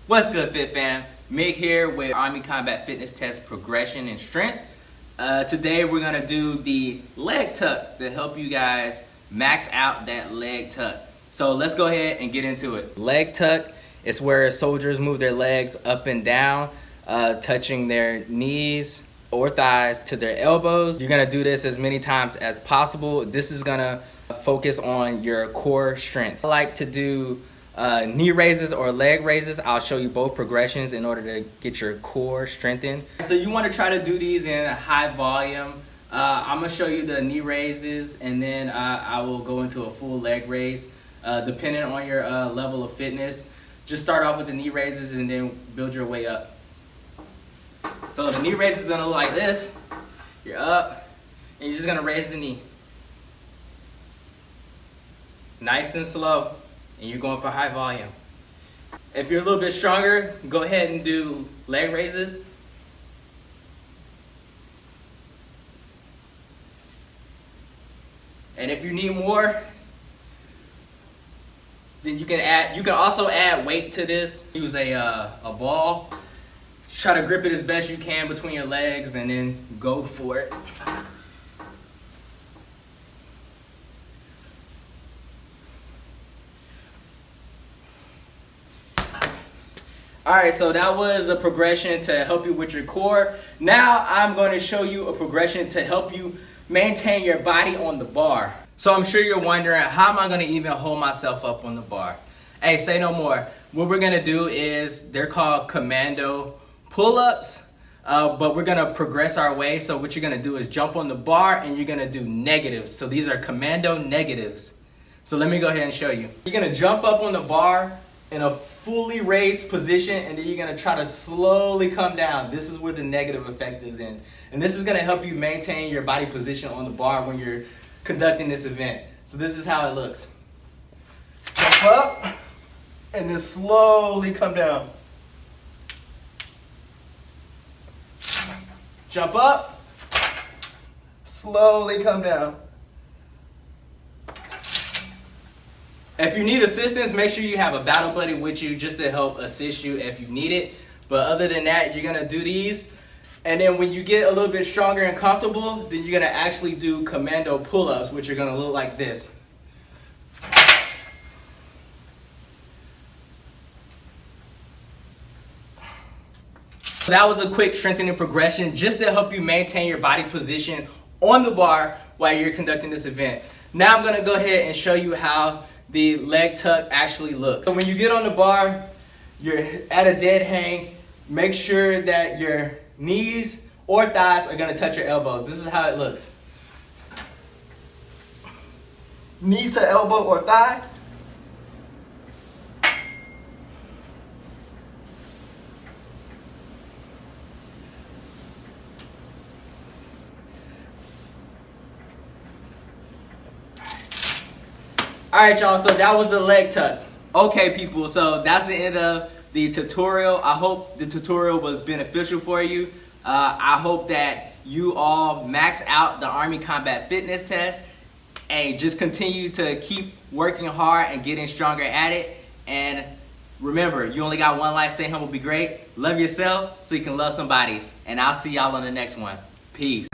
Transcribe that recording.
What's good, Fit Fam? Mick here with Army Combat Fitness Test Progression and Strength. Today we're going to do the leg tuck to help you guys max out that leg tuck. So let's go ahead and get into it. Leg tuck is where soldiers move their legs up and down, touching their knees or thighs to their elbows. You're going to do this as many times as possible. This is going to focus on your core strength. I like to do knee raises or leg raises. I'll show you both progressions in order to get your core strengthened. So you want to try to do these in a high volume. I'm going to show you the knee raises, and then I will go into a full leg raise depending on your level of fitness. Just start off with the knee raises and then build your way up. So the knee raise is going to look like this. You're up and you're just going to raise the knee. Nice and slow. And you're going for high volume. If you're a little bit stronger, go ahead and do leg raises. And if you need more, then you can also add weight to this. Use a ball. Try to grip it as best you can between your legs and then go for it. Alright, so that was a progression to help you with your core. Now I'm going to show you a progression to help you maintain your body on the bar. So I'm sure you're wondering, how am I going to even hold myself up on the bar? Hey, say no more. What we're going to do is, they're called Commando Pull-Ups, but we're going to progress our way. So what you're going to do is jump on the bar and you're going to do negatives. So these are Commando negatives. So let me go ahead and show you. You're going to jump up on the bar in a fully raised position, and then you're going to try to slowly come down. This is where the negative effect is in. And this is going to help you maintain your body position on the bar when you're conducting this event. So this is how it looks. Jump up and then slowly come down. Jump up, slowly come down. If you need assistance, make sure you have a battle buddy with you just to help assist you if you need it. But other than that, you're going to do these. And then when you get a little bit stronger and comfortable, then you're going to actually do Commando Pull-Ups, which are going to look like this. That was a quick strengthening progression just to help you maintain your body position on the bar while you're conducting this event. Now I'm going to go ahead and show you how the leg tuck actually looks. So when you get on the bar, you're at a dead hang. Make sure that your knees or thighs are going to touch your elbows. This is how it looks. Knee to elbow or thigh. Alright y'all, so that was the leg tuck. Okay people, so that's the end of the tutorial. I hope the tutorial was beneficial for you. I hope that you all max out the Army Combat Fitness Test and just continue to keep working hard and getting stronger at it. And remember, you only got one life. Stay humble, be great. Love yourself so you can love somebody. And I'll see y'all on the next one. Peace.